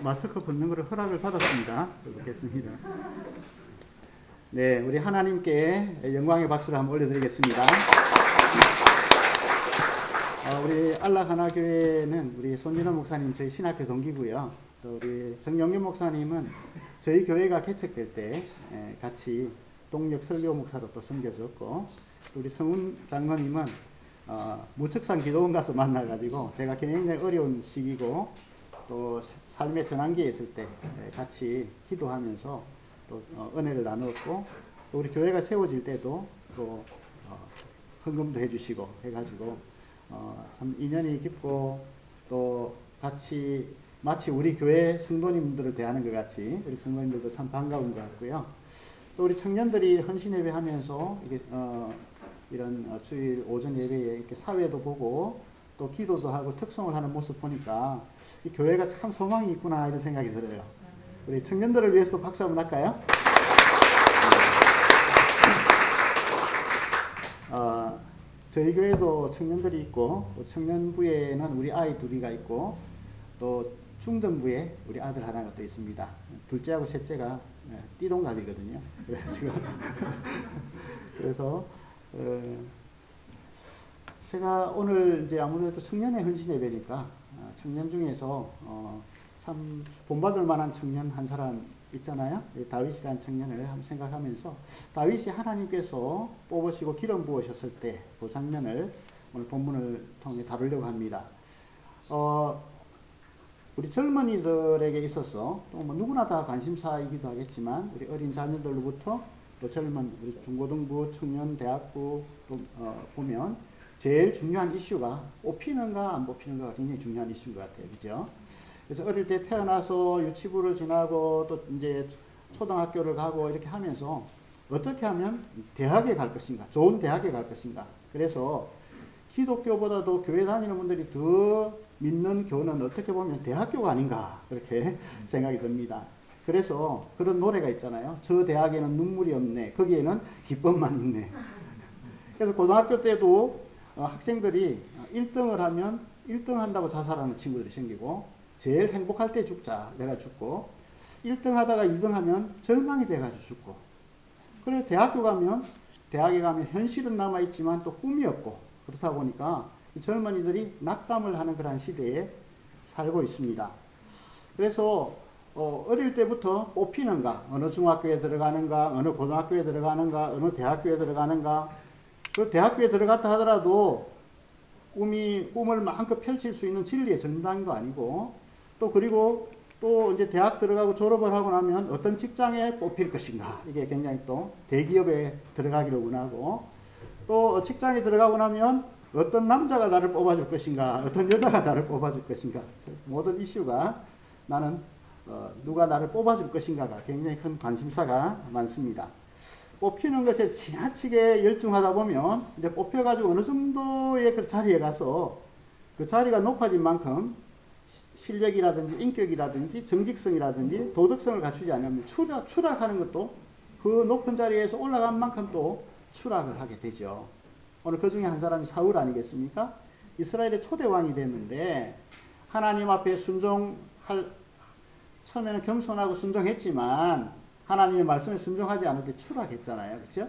마스크 벗는 것을 허락을 받았습니다. 뵙겠습니다. 네, 우리 하나님께 영광의 박수를 한번 올려드리겠습니다. 우리 안락하나교회는 우리 손진호 목사님 저희 신학교 동기고요. 또 우리 정영균 목사님은 저희 교회가 개척될 때 같이 동력 설교 목사로 또 섬겨줬고, 또 우리 성훈 장로님은 무척산 기도원 가서 만나가지고 제가 굉장히 어려운 시기고 또 삶의 전환기에 있을 때 같이 기도하면서 또 은혜를 나누었고, 또 우리 교회가 세워질 때도 또 헌금도 해주시고 해가지고 참 인연이 깊고, 또 같이 마치 우리 교회 성도님들을 대하는 것 같이 우리 성도님들도 참 반가운 것 같고요. 또 우리 청년들이 헌신 예배하면서 이게 이런 주일 오전 예배에 이렇게 사회도 보고 또 기도도 하고 특송을 하는 모습 보니까 이 교회가 참 소망이 있구나 이런 생각이 들어요. 우리 청년들을 위해서 박수 한번 할까요? 저희 교회도 청년들이 있고, 청년부에는 우리 아이 둘이가 있고, 또 중등부에 우리 아들 하나가 또 있습니다. 둘째하고 셋째가 띠동갑이거든요. 그래서 제가 오늘 이제 아무래도 청년의 헌신 예배니까 청년 중에서 참 본받을 만한 청년 한 사람 있잖아요. 다윗이라는 청년을 한번 생각하면서 다윗이 하나님께서 뽑으시고 기름 부으셨을 때 그 장면을 오늘 본문을 통해 다루려고 합니다. 우리 젊은이들에게 있어서 또 뭐 누구나 다 관심사이기도 하겠지만 우리 어린 자녀들로부터 또 젊은 우리 중고등부, 청년, 대학부 또 보면 제일 중요한 이슈가 뽑히는가 안 뽑히는가가 굉장히 중요한 이슈인 것 같아요. 그죠? 그래서 어릴 때 태어나서 유치부를 지나고 또 이제 초등학교를 가고 이렇게 하면서 어떻게 하면 대학에 갈 것인가, 좋은 대학에 갈 것인가. 그래서 기독교보다도 교회 다니는 분들이 더 믿는 교는 어떻게 보면 대학교가 아닌가 그렇게 생각이 듭니다. 그래서 그런 노래가 있잖아요. 저 대학에는 눈물이 없네, 거기에는 기쁨만 있네. 그래서 고등학교 때도 학생들이 1등을 하면 1등 한다고 자살하는 친구들이 생기고, 제일 행복할 때 죽자, 내가 죽고, 1등 하다가 2등 하면 절망이 돼가지고 죽고, 그래 대학에 가면 현실은 남아있지만 또 꿈이 없고, 그렇다 보니까 이 젊은이들이 낙담을 하는 그런 시대에 살고 있습니다. 그래서 어릴 때부터 뽑히는가, 어느 중학교에 들어가는가, 어느 고등학교에 들어가는가, 어느 대학교에 들어가는가, 그 대학교에 들어갔다 하더라도 꿈을 마음껏 펼칠 수 있는 진리의 전당도 아니고, 또 그리고 또 이제 대학 들어가고 졸업을 하고 나면 어떤 직장에 뽑힐 것인가, 이게 굉장히 또 대기업에 들어가기를 원하고, 또 직장에 들어가고 나면 어떤 남자가 나를 뽑아줄 것인가, 어떤 여자가 나를 뽑아줄 것인가, 모든 이슈가 나는 누가 나를 뽑아줄 것인가가 굉장히 큰 관심사가 많습니다. 뽑히는 것에 지나치게 열중하다 보면 이제 뽑혀가지고 어느 정도의 그 자리에 가서 그 자리가 높아진 만큼 실력이라든지 인격이라든지 정직성이라든지 도덕성을 갖추지 않으면 추락하는 것도 그 높은 자리에서 올라간 만큼 또 추락을 하게 되죠. 오늘 그 중에 한 사람이 사울 아니겠습니까? 이스라엘의 초대왕이 됐는데 하나님 앞에 처음에는 겸손하고 순종했지만 하나님의 말씀에 순종하지 않을 때 추락했잖아요. 그렇죠?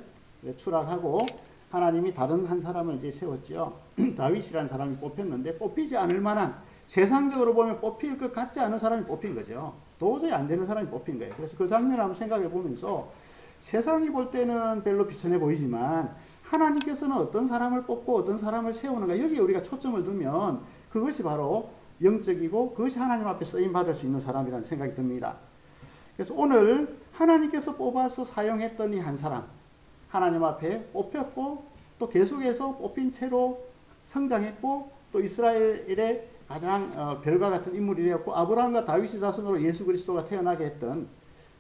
추락하고 하나님이 다른 한 사람을 이제 세웠죠. 다윗이라는 사람이 뽑혔는데 뽑히지 않을 만한, 세상적으로 보면 뽑힐 것 같지 않은 사람이 뽑힌 거죠. 도저히 안 되는 사람이 뽑힌 거예요. 그래서 그 장면을 한번 생각해 보면서 세상이 볼 때는 별로 비천해 보이지만 하나님께서는 어떤 사람을 뽑고 어떤 사람을 세우는가, 여기에 우리가 초점을 두면 그것이 바로 영적이고 그것이 하나님 앞에 쓰임받을 수 있는 사람이라는 생각이 듭니다. 그래서 오늘 하나님께서 뽑아서 사용했던 이 한 사람, 하나님 앞에 뽑혔고 또 계속해서 뽑힌 채로 성장했고, 또 이스라엘의 가장 별과 같은 인물이 되었고, 아브라함과 다윗의 자손으로 예수 그리스도가 태어나게 했던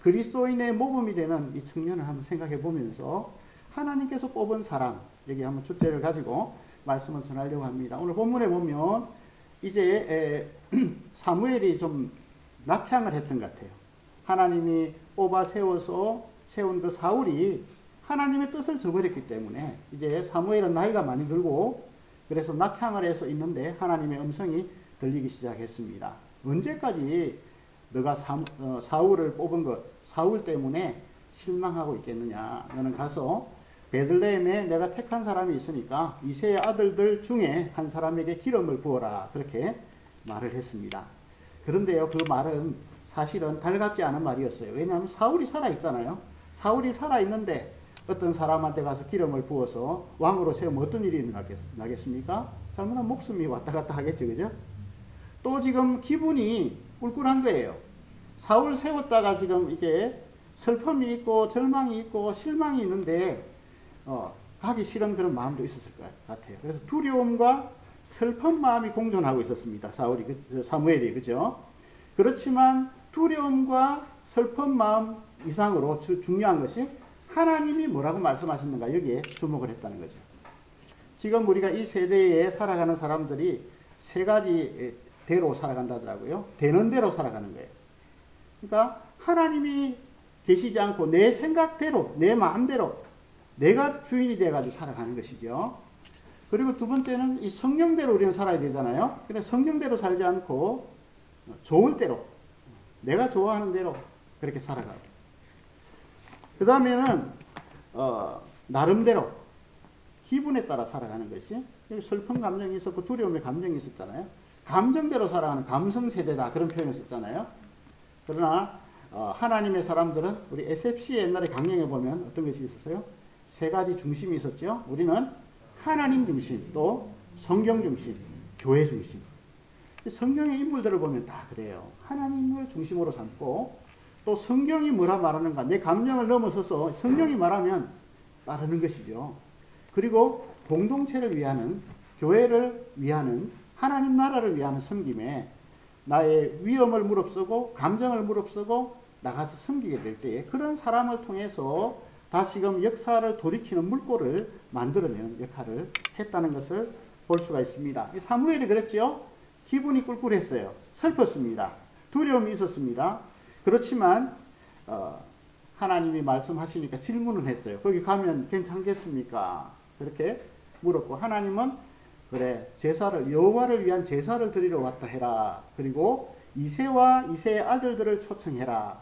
그리스도인의 모범이 되는 이 청년을 한번 생각해 보면서 하나님께서 뽑은 사람, 여기 한번 주제를 가지고 말씀을 전하려고 합니다. 오늘 본문에 보면 이제 사무엘이 좀 낙향을 했던 것 같아요. 하나님이 뽑아 세운 그 사울이 하나님의 뜻을 저버렸기 때문에 이제 사무엘은 나이가 많이 들고 그래서 낙향을 해서 있는데 하나님의 음성이 들리기 시작했습니다. 언제까지 너가 사울을 뽑은 것, 사울 때문에 실망하고 있겠느냐. 너는 가서 베들레헴에 내가 택한 사람이 있으니까 이새의 아들들 중에 한 사람에게 기름을 부어라. 그렇게 말을 했습니다. 그런데요, 그 말은 사실은 달갑지 않은 말이었어요. 왜냐하면 사울이 살아있잖아요. 사울이 살아있는데 어떤 사람한테 가서 기름을 부어서 왕으로 세우면 어떤 일이 나겠습니까? 잘못하면 목숨이 왔다 갔다 하겠죠. 그죠? 또 지금 기분이 꿀꿀한 거예요. 사울 세웠다가 지금 이게 슬픔이 있고 절망이 있고 실망이 있는데 가기 싫은 그런 마음도 있었을 것 같아요. 그래서 두려움과 슬픈 마음이 공존하고 있었습니다. 사무엘이 그죠? 그렇지만 두려움과 슬픈 마음 이상으로 중요한 것이 하나님이 뭐라고 말씀하셨는가 여기에 주목을 했다는 거죠. 지금 우리가 이 세대에 살아가는 사람들이 세 가지 대로 살아간다더라고요. 되는 대로 살아가는 거예요. 그러니까 하나님이 계시지 않고 내 생각대로, 내 마음대로 내가 주인이 돼가지고 살아가는 것이죠. 그리고 두 번째는 이 성령대로 우리는 살아야 되잖아요. 그래서 성령대로 살지 않고 좋을 대로, 내가 좋아하는 대로 그렇게 살아가요. 그 다음에는 나름대로 기분에 따라 살아가는 것이, 슬픈 감정이 있었고 두려움의 감정이 있었잖아요. 감정대로 살아가는 감성세대다 그런 표현을 썼잖아요. 그러나 하나님의 사람들은 우리 SFC 옛날에 강령에 보면 어떤 것이 있었어요? 세 가지 중심이 있었죠. 우리는 하나님 중심, 또 성경 중심, 교회 중심. 성경의 인물들을 보면 다 그래요. 하나님을 중심으로 삼고 또 성경이 뭐라 말하는가, 내 감정을 넘어서서 성경이 말하면 따르는 것이죠. 그리고 공동체를 위하는, 교회를 위하는, 하나님 나라를 위하는 섬김에 나의 위험을 무릅쓰고 감정을 무릅쓰고 나가서 섬기게 될 때에 그런 사람을 통해서 다시금 역사를 돌이키는 물꼬를 만들어내는 역할을 했다는 것을 볼 수가 있습니다. 사무엘이 그랬죠. 기분이 꿀꿀했어요. 슬펐습니다. 두려움이 있었습니다. 그렇지만 하나님이 말씀하시니까 질문을 했어요. 거기 가면 괜찮겠습니까? 그렇게 물었고, 하나님은 그래, 제사를, 여호와를 위한 제사를 드리러 왔다 해라. 그리고 이새와 이새의 아들들을 초청해라.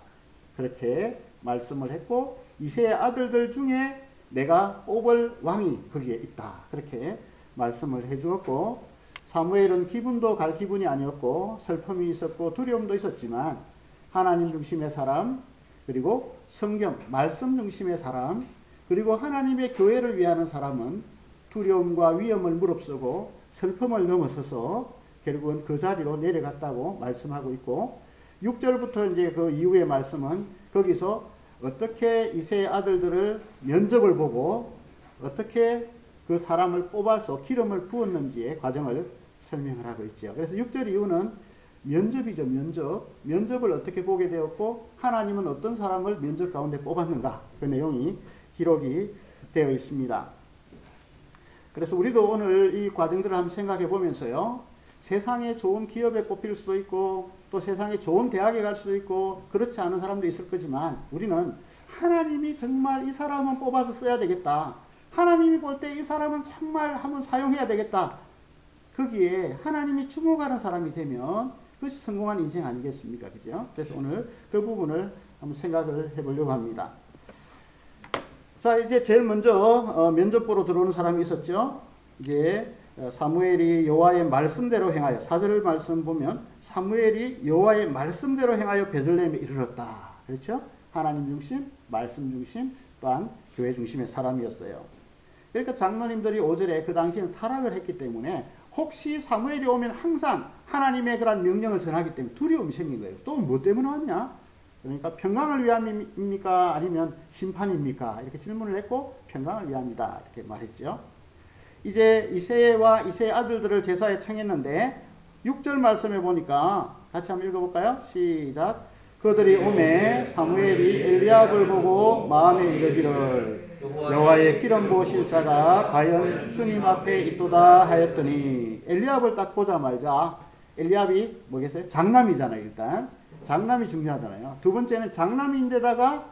그렇게 말씀을 했고, 이새의 아들들 중에 내가 뽑을 왕이 거기에 있다. 그렇게 말씀을 해주었고, 사무엘은 기분도 갈 기분이 아니었고 슬픔이 있었고 두려움도 있었지만 하나님 중심의 사람, 그리고 성경, 말씀 중심의 사람, 그리고 하나님의 교회를 위하는 사람은 두려움과 위험을 무릅쓰고 슬픔을 넘어서서 결국은 그 자리로 내려갔다고 말씀하고 있고, 6절부터 이제 그 이후의 말씀은 거기서 어떻게 이새의 아들들을 면접을 보고 어떻게 그 사람을 뽑아서 기름을 부었는지의 과정을 설명을 하고 있죠. 그래서 6절 이후는 면접이죠. 면접을 어떻게 보게 되었고 하나님은 어떤 사람을 면접 가운데 뽑았는가, 그 내용이 기록이 되어 있습니다. 그래서 우리도 오늘 이 과정들을 한번 생각해 보면서요, 세상에 좋은 기업에 뽑힐 수도 있고 또 세상에 좋은 대학에 갈 수도 있고 그렇지 않은 사람도 있을 거지만, 우리는 하나님이 정말 이 사람은 뽑아서 써야 되겠다, 하나님이 볼 때 이 사람은 정말 한번 사용해야 되겠다, 거기에 하나님이 주목하는 사람이 되면 그것이 성공한 인생 아니겠습니까? 그죠? 그래서 오늘 그 부분을 한번 생각을 해보려고 합니다. 자, 이제 제일 먼저 면접 보러 들어오는 사람이 있었죠. 이제 사무엘이 여호와의 말씀대로 행하여, 4절 말씀 보면 사무엘이 여호와의 말씀대로 행하여 베들레헴에 이르렀다. 그렇죠? 하나님 중심, 말씀 중심, 또한 교회 중심의 사람이었어요. 그러니까 장로님들이 5절에 그 당시에는 타락을 했기 때문에 혹시 사무엘이 오면 항상 하나님의 그런 명령을 전하기 때문에 두려움이 생긴 거예요. 또 뭐 때문에 왔냐? 그러니까 평강을 위함입니까? 아니면 심판입니까? 이렇게 질문을 했고, 평강을 위함이다. 이렇게 말했죠. 이제 이새와 이새의 아들들을 제사에 청했는데 6절 말씀에 보니까 같이 한번 읽어볼까요? 시작. 그들이 오매 사무엘이 엘리압을 보고 마음에 이르기를 여호와의 기름 부으실 자가 과연 주님 앞에 있도다 하였더니, 엘리압을 딱 보자마자, 엘리압이 뭐겠어요? 장남이잖아요. 일단 장남이 중요하잖아요. 두 번째는 장남인데다가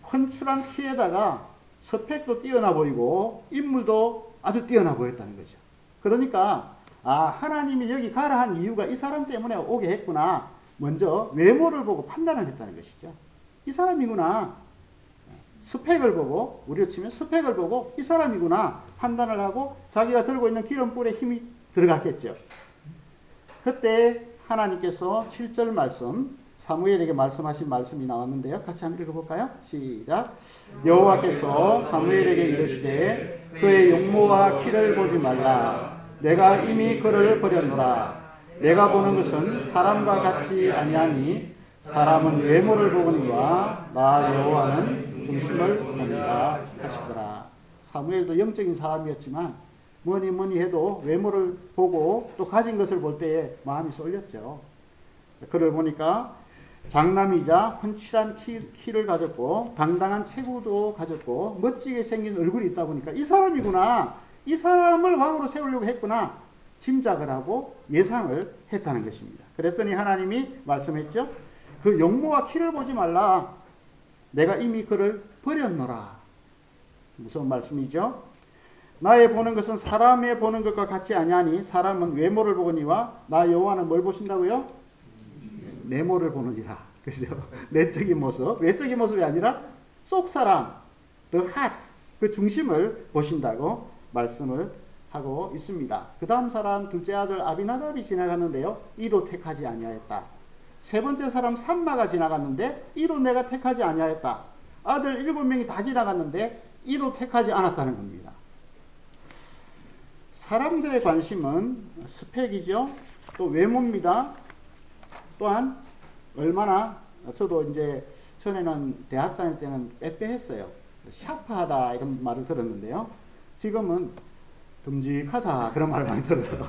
훤출한 키에다가 스펙도 뛰어나 보이고 인물도 아주 뛰어나 보였다는 거죠. 그러니까 하나님이 여기 가라 한 이유가 이 사람 때문에 오게 했구나. 먼저 외모를 보고 판단을 했다는 것이죠. 이 사람이구나. 스펙을 보고, 우리로 치면 스펙을 보고 이 사람이구나 판단을 하고 자기가 들고 있는 기름불에 힘이 들어갔겠죠. 그때 하나님께서 7절 말씀, 사무엘에게 말씀하신 말씀이 나왔는데요. 같이 한번 읽어볼까요? 시작. 여호와께서 사무엘에게 이르시되 그의 용모와 키를 보지 말라. 내가 이미 그를 버렸노라. 내가 보는 것은 사람과 같이 아니하니 사람은 외모를 보거니와 나 여호와는 중심을 보니라 하시더라. 사무엘도 영적인 사람이었지만 뭐니 해도 외모를 보고 또 가진 것을 볼 때에 마음이 쏠렸죠. 그를 보니까 장남이자 훤칠한 키를 가졌고 당당한 체구도 가졌고 멋지게 생긴 얼굴이 있다 보니까 이 사람이구나, 이 사람을 왕으로 세우려고 했구나 짐작을 하고 예상을 했다는 것입니다. 그랬더니 하나님이 말씀했죠. 그 용모와 키를 보지 말라. 내가 이미 그를 버렸노라. 무서운 말씀이죠. 나의 보는 것은 사람의 보는 것과 같지 아니하니 사람은 외모를 보거니와 나 여호와는 뭘 보신다고요? 내모를 보느니라. 그죠? 내적인 모습, 외적인 모습이 아니라 속사람, the heart, 그 중심을 보신다고 말씀을 하고 있습니다. 그 다음 사람 둘째 아들 아비나답이 지나갔는데요. 이도 택하지 아니하였다. 세 번째 사람 삼마가 지나갔는데 이도 내가 택하지 아니하였다. 아들 7명이 다 지나갔는데 이도 택하지 않았다는 겁니다. 사람들의 관심은 스펙이죠. 또 외모입니다. 또한 얼마나 저도 이제 전에는 대학 다닐 때는 빼빼했어요. 샤프하다 이런 말을 들었는데요. 지금은 듬직하다 그런 말을 많이 들어요.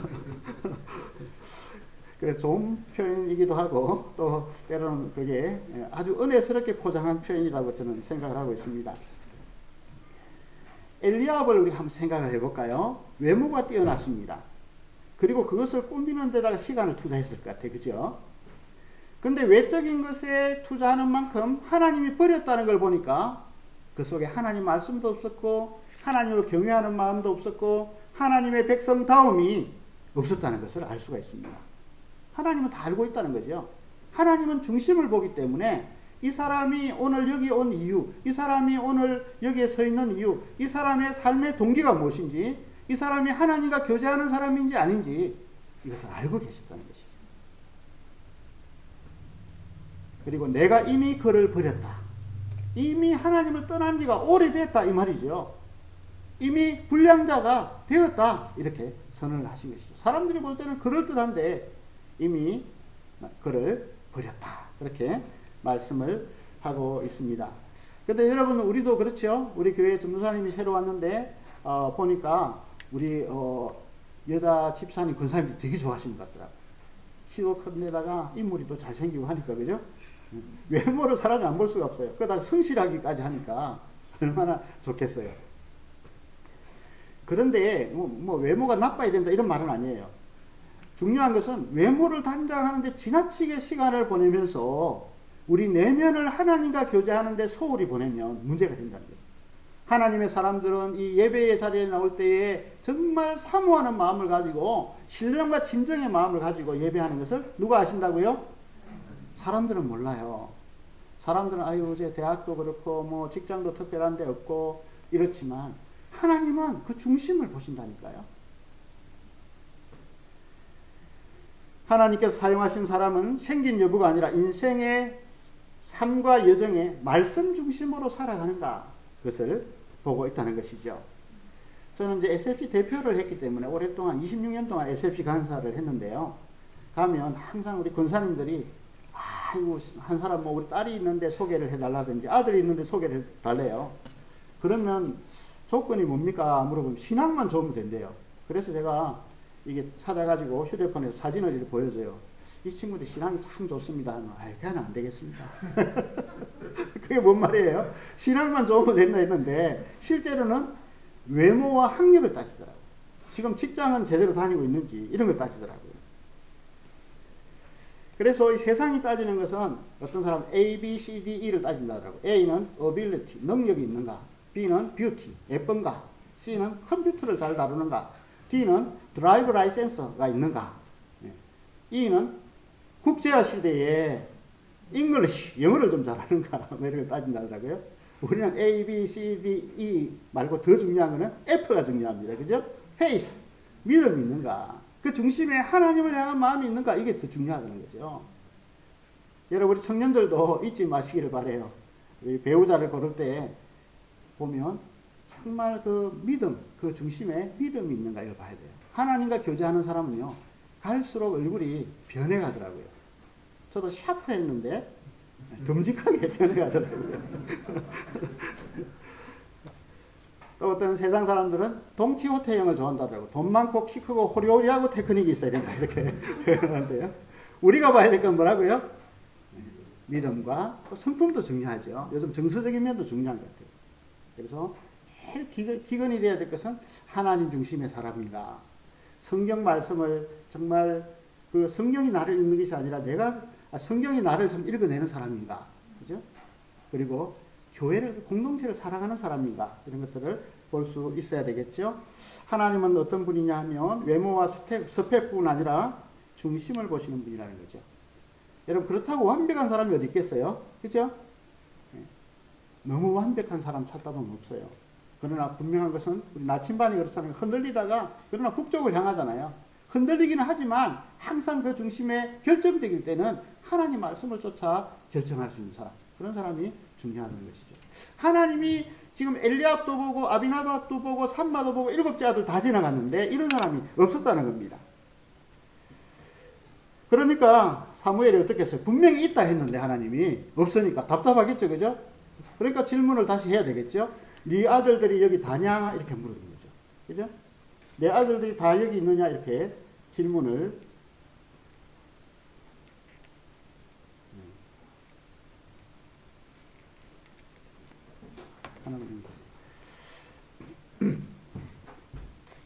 그래서 좋은 표현이기도 하고 또 때로는 그게 아주 은혜스럽게 포장한 표현이라고 저는 생각을 하고 있습니다. 엘리압을 우리 한번 생각을 해볼까요? 외모가 뛰어났습니다. 그리고 그것을 꾸미는 데다가 시간을 투자했을 것 같아요. 그죠? 근데 외적인 것에 투자하는 만큼 하나님이 버렸다는 걸 보니까 그 속에 하나님 말씀도 없었고 하나님을 경외하는 마음도 없었고 하나님의 백성다움이 없었다는 것을 알 수가 있습니다. 하나님은 다 알고 있다는 거죠. 하나님은 중심을 보기 때문에 이 사람이 오늘 여기 온 이유, 이 사람이 오늘 여기에 서 있는 이유, 이 사람의 삶의 동기가 무엇인지, 이 사람이 하나님과 교제하는 사람인지 아닌지 이것을 알고 계셨다는 것이죠. 그리고 내가 이미 그를 버렸다. 이미 하나님을 떠난 지가 오래됐다 이 말이죠. 이미 불량자가 되었다 이렇게 선언을 하신 것이죠. 사람들이 볼 때는 그럴듯한데 이미 그를 버렸다 그렇게 말씀을 하고 있습니다. 근데 여러분 우리도 그렇죠. 우리 교회 전도사님이 새로 왔는데 보니까 우리 여자 집사님 권사님들이 되게 좋아하시는 것 같더라고요. 키도 큰 데다가 인물이 또 잘생기고 하니까 그죠? 외모를 사람이 안 볼 수가 없어요. 그러다가 성실하기까지 하니까 얼마나 좋겠어요. 그런데 뭐 외모가 나빠야 된다 이런 말은 아니에요. 중요한 것은 외모를 단장하는데 지나치게 시간을 보내면서 우리 내면을 하나님과 교제하는데 소홀히 보내면 문제가 된다는 거죠. 하나님의 사람들은 이 예배의 자리에 나올 때에 정말 사모하는 마음을 가지고 신령과 진정의 마음을 가지고 예배하는 것을 누가 아신다고요? 사람들은 몰라요. 사람들은 아유 이제 대학도 그렇고 뭐 직장도 특별한 데 없고 이렇지만 하나님은 그 중심을 보신다니까요. 하나님께서 사용하신 사람은 생긴 여부가 아니라 인생의 삶과 여정의 말씀 중심으로 살아가는가 그것을 보고 있다는 것이죠. 저는 이제 SFC 대표를 했기 때문에 오랫동안 26년 동안 SFC 강사를 했는데요. 가면 항상 우리 권사님들이 아이고 한 사람 뭐 우리 딸이 있는데 소개를 해달라든지 아들이 있는데 소개를 해달래요. 그러면 조건이 뭡니까 물어보면 신앙만 좋으면 된대요. 그래서 제가 이게 찾아가지고 휴대폰에서 사진을 이렇게 보여줘요. 이 친구들 신앙이 참 좋습니다 하면 그냥 안 되겠습니다. 그게 뭔 말이에요? 신앙만 좋으면 된다 했는데 실제로는 외모와 학력을 따지더라고요. 지금 직장은 제대로 다니고 있는지 이런 걸 따지더라고요. 그래서 이 세상이 따지는 것은 어떤 사람은 A, B, C, D, E를 따진다더라고요. A는 ability, 능력이 있는가. B는 beauty, 예쁜가. C는 컴퓨터를 잘 다루는가. D는 드라이브 라이센스가 있는가. E는 국제화 시대에 English, 영어를 좀 잘하는가 뭐 이런 걸 따진다더라고요. 우리는 A, B, C, D, E 말고 더 중요한 거는 F가 중요합니다. 그죠? Faith, 믿음이 있는가. 그 중심에 하나님을 향한 마음이 있는가. 이게 더 중요하다는 거죠. 여러분 우리 청년들도 잊지 마시기를 바래요. 우리 배우자를 고를 때 보면 정말 그 믿음, 그 중심에 믿음이 있는가 이거 봐야 돼요. 하나님과 교제하는 사람은요. 갈수록 얼굴이 변해가더라고요. 저도 샤프했는데 듬직하게 변해가더라고요. 또 어떤 세상 사람들은 돈키호테형을 좋아한다더라고요. 돈 많고 키 크고 호리호리하고 테크닉이 있어야 된다 이렇게 표현하는데요. 우리가 봐야 될 건 뭐라고요? 믿음과 성품도 중요하죠. 요즘 정서적인 면도 중요한 것 같아요. 그래서 제일 기근이 되어야 될 것은 하나님 중심의 사람인가. 성경 말씀을 정말 그 성경이 나를 읽는 것이 아니라 내가 성경이 나를 좀 읽어내는 사람인가. 그죠? 그리고 교회를, 공동체를 사랑하는 사람인가. 이런 것들을 볼 수 있어야 되겠죠. 하나님은 어떤 분이냐 하면 외모와 스펙뿐 아니라 중심을 보시는 분이라는 거죠. 여러분 그렇다고 완벽한 사람이 어디 있겠어요? 그죠? 너무 완벽한 사람 찾다 보면 없어요. 그러나 분명한 것은 우리 나침반이 그렇잖아요. 흔들리다가 그러나 북쪽을 향하잖아요. 흔들리기는 하지만 항상 그 중심에 결정적일 때는 하나님 말씀을 쫓아 결정할 수 있는 사람. 그런 사람이 중요한 것이죠. 하나님이 지금 엘리압도 보고 아비나답도 보고 삼마도 보고 7째 아들 다 지나갔는데 이런 사람이 없었다는 겁니다. 그러니까 사무엘이 어떻게 했어요? 분명히 있다 했는데 하나님이 없으니까 답답하겠죠. 그죠? 그러니까 질문을 다시 해야 되겠죠. 네 아들들이 여기 다냐? 이렇게 물어보는 거죠. 그죠? 내 아들들이 다 여기 있느냐? 이렇게 질문을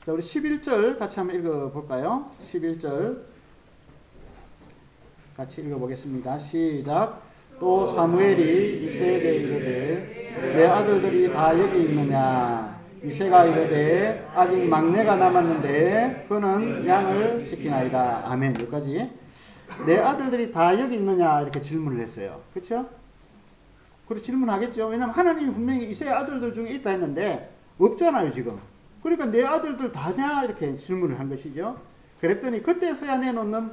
자, 우리 11절 같이 한번 읽어볼까요? 11절 같이 읽어보겠습니다. 시작. 또 사무엘이 이새에게 이르되 내 아들들이 다 여기 있느냐? 이새가 이르되 아직 막내가 남았는데 그는 양을 지키나이다. 아멘. 여기까지. 내 아들들이 다 여기 있느냐? 이렇게 질문을 했어요. 그렇죠? 그렇게 질문하겠죠. 왜냐하면 하나님이 분명히 이새의 아들들 중에 있다 했는데 없잖아요 지금. 그러니까 내 아들들 다냐? 이렇게 질문을 한 것이죠. 그랬더니 그때서야 내놓는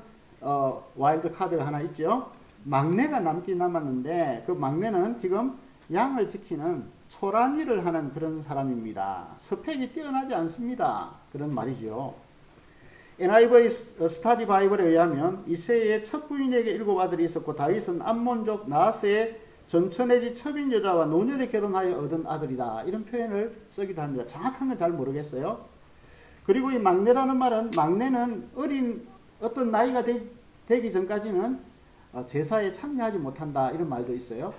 와일드 카드가 하나 있죠. 막내가 남긴 남았는데 그 막내는 지금 양을 지키는 초란 일을 하는 그런 사람입니다. 스펙이 뛰어나지 않습니다. 그런 말이죠. NIV 스타디 바이블에 의하면 이새의 첫 부인에게 7 아들이 있었고 다윗은 암몬족 나하스의 전처내지 첩인 여자와 노년에 결혼하여 얻은 아들이다. 이런 표현을 쓰기도 합니다. 정확한 건 잘 모르겠어요. 그리고 이 막내라는 말은 막내는 어린 어떤 나이가 되기 전까지는 제사에 참여하지 못한다. 이런 말도 있어요.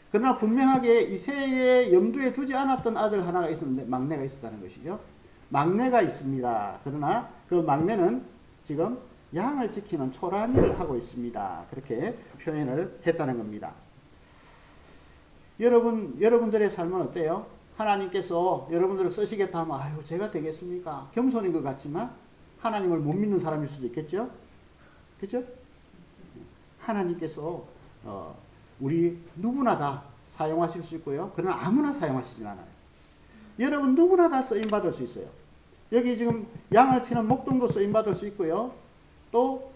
그러나 분명하게 이새의 염두에 두지 않았던 아들 하나가 있었는데 막내가 있었다는 것이죠. 막내가 있습니다. 그러나 그 막내는 지금 양을 지키는 초라한 일을 하고 있습니다. 그렇게 표현을 했다는 겁니다. 여러분들의 삶은 어때요? 하나님께서 여러분들을 쓰시겠다 하면 아유 제가 되겠습니까? 겸손인 것 같지만 하나님을 못 믿는 사람일 수도 있겠죠? 그죠? 하나님께서 우리 누구나 다 사용하실 수 있고요. 그러나 아무나 사용하시진 않아요. 여러분 누구나 다 쓰임받을 수 있어요. 여기 지금 양을 치는 목동도 쓰임받을 수 있고요. 또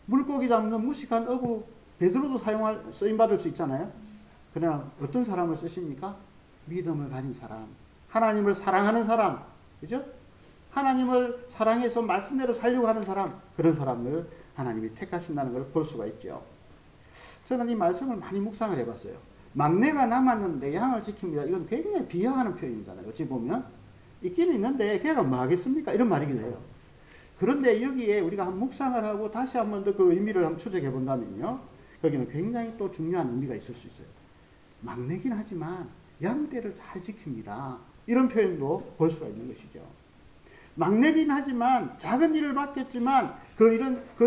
물고기 잡는 무식한 어부 베드로도 쓰임받을 수 있잖아요. 그러나 어떤 사람을 쓰십니까? 믿음을 가진 사람, 하나님을 사랑하는 사람, 그죠? 하나님을 사랑해서 말씀대로 살려고 하는 사람, 그런 사람을 하나님이 택하신다는 걸 볼 수가 있죠. 저는 이 말씀을 많이 묵상을 해봤어요. 막내가 남았는데 양을 지킵니다. 이건 굉장히 비하하는 표현이잖아요. 어찌 보면 있기는 있는데 걔가 뭐 하겠습니까? 이런 말이기도 해요. 그런데 여기에 우리가 한 묵상을 하고 다시 한 번 더 그 의미를 한번 추적해 본다면요, 거기는 굉장히 또 중요한 의미가 있을 수 있어요. 막내긴 하지만 양떼를 잘 지킵니다. 이런 표현도 볼 수가 있는 것이죠. 막내긴 하지만 작은 일을 맡겼지만 그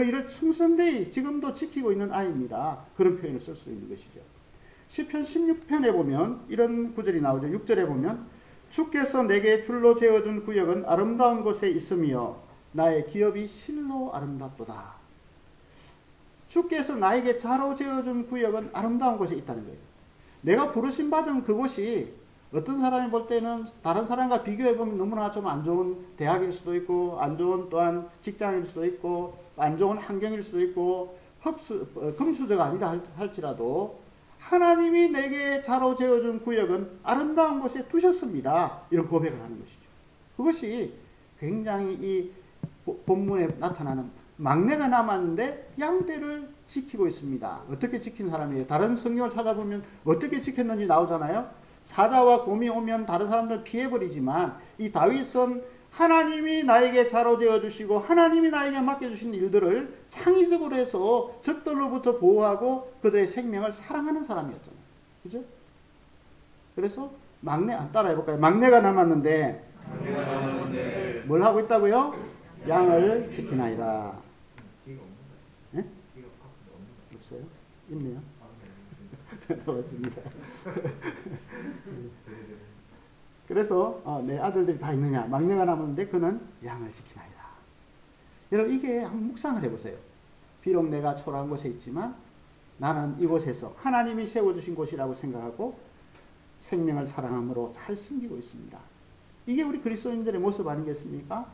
일을 충성되이 지금도 지키고 있는 아이입니다. 그런 표현을 쓸 수 있는 것이죠. 시편 16편에 보면 이런 구절이 나오죠. 6절에 보면 주께서 내게 줄로 재어준 구역은 아름다운 곳에 있으며 나의 기업이 실로 아름답도다. 주께서 나에게 자로 지어준 구역은 아름다운 곳에 있다는 거예요. 내가 부르심 받은 그곳이 어떤 사람이 볼 때는 다른 사람과 비교해보면 너무나 좀 안 좋은 대학일 수도 있고, 안 좋은 또한 직장일 수도 있고, 안 좋은 환경일 수도 있고, 금수저가 아니라 할지라도 하나님이 내게 자로 재어준 구역은 아름다운 곳에 두셨습니다. 이런 고백을 하는 것이죠. 그것이 굉장히 이 본문에 나타나는 막내가 남았는데 양떼를 지키고 있습니다. 어떻게 지킨 사람이에요? 다른 성경을 찾아보면 어떻게 지켰는지 나오잖아요. 사자와 곰이 오면 다른 사람들 피해버리지만 이 다윗은 하나님이 나에게 자로 재어주시고 하나님이 나에게 맡겨주신 일들을 창의적으로 해서 적들로부터 보호하고 그들의 생명을 사랑하는 사람이었잖아요. 그죠? 그래서 막내 안 따라해볼까요? 막내가 남았는데 뭘 하고 있다고요? 양을 지키나이다. 네? 없어요? 있네요. 나왔습니다. 그래서 내 아들들이 다 있느냐? 막내가 남았는데 그는 양을 지키나이다. 여러분 이게 한번 묵상을 해보세요. 비록 내가 초라한 곳에 있지만 나는 이곳에서 하나님이 세워주신 곳이라고 생각하고 생명을 사랑함으로 잘 섬기고 있습니다. 이게 우리 그리스도인들의 모습 아니겠습니까?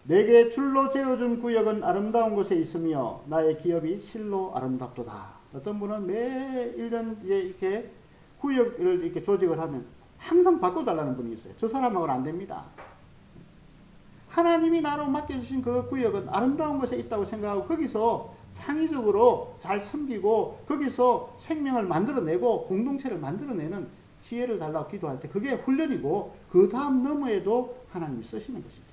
내게 줄로 재어준 구역은 아름다운 곳에 있으며 나의 기업이 실로 아름답도다. 어떤 분은 매 1년 이렇게 구역을 이렇게 조직을 하면 항상 바꿔달라는 분이 있어요. 저 사람하고는 안 됩니다. 하나님이 나로 맡겨주신 그 구역은 아름다운 곳에 있다고 생각하고 거기서 창의적으로 잘 섬기고 거기서 생명을 만들어내고 공동체를 만들어내는 지혜를 달라고 기도할 때 그게 훈련이고 그 다음 너머에도 하나님이 쓰시는 것이죠.